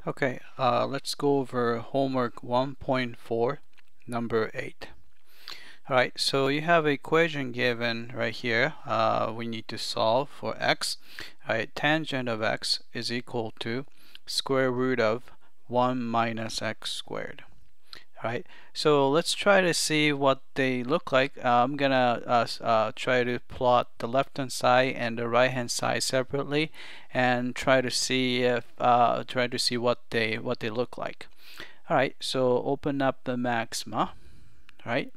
Okay, let's go over homework 1.4, number 8. Alright, so you have an equation given right here. We need to solve for x. Alright, tangent of x is equal to square root of 1 minus x squared. Alright, so let's try to see what they look like. I'm gonna try to plot the left hand side and the right hand side separately, and try to see if what they look like. Alright, so open up the maxima. Alright,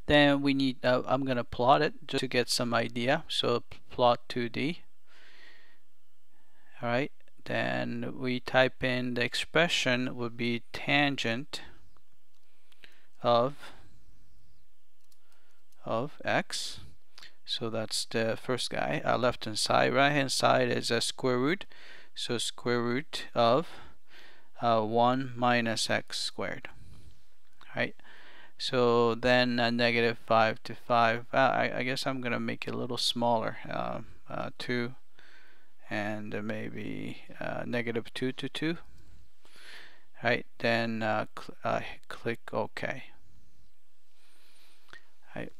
then we need I'm gonna plot it just to get some idea. So plot 2D. Alright, then we type in the expression would be tangent of x. So that's the first guy, left hand side. Right hand side is a square root, so square root of 1 minus x squared. Right, so then negative 5 to 5, I guess I'm gonna make it a little smaller, 2, and maybe negative 2 to 2. Right, then click OK. Right.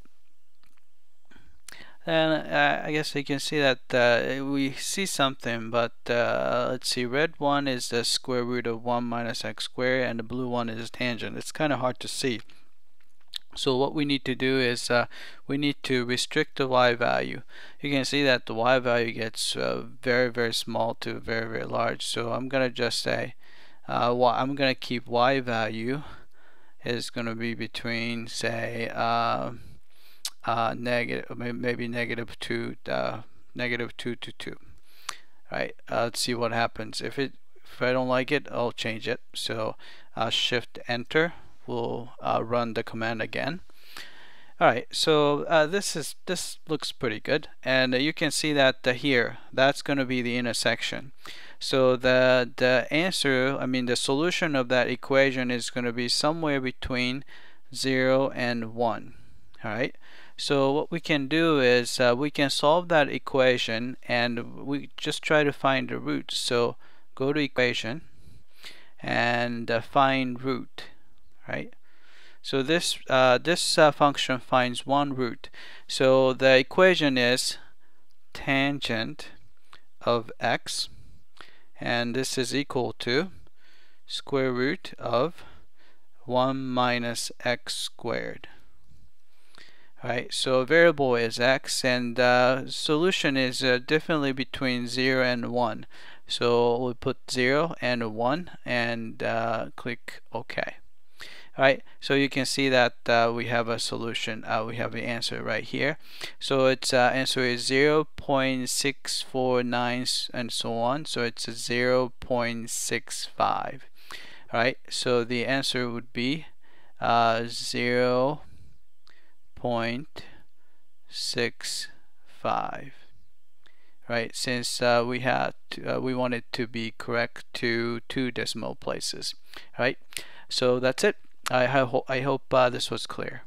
And I guess you can see that we see something, but let's see, red one is the square root of 1 minus x squared, and the blue one is tangent. It's kind of hard to see. So what we need to do is we need to restrict the y value. You can see that the y value gets very, very small to very, very large. So I'm gonna just say I'm gonna keep y value is gonna be between, say, negative, maybe negative 2 to 2. Right, let's see what happens. If I don't like it, I'll change it. So shift enter will run the command again. Alright, so this looks pretty good, and you can see that here, that's going to be the intersection. So the answer, the solution of that equation is going to be somewhere between 0 and 1. Alright, so what we can do is we can solve that equation, and we just try to find the root. So go to equation and find root. Right, so this function finds one root. So the equation is tangent of x, and this is equal to square root of 1 minus x squared. Right, so variable is x, and solution is definitely between 0 and 1. So we'll put 0 and 1 and click OK. Alright, so you can see that we have a solution, we have the answer right here. So its answer is 0.649 and so on, so it's a 0.65. Alright, so the answer would be 0.65. Right, since we want it to be correct to 2 decimal places. Right, so that's it. I hope this was clear.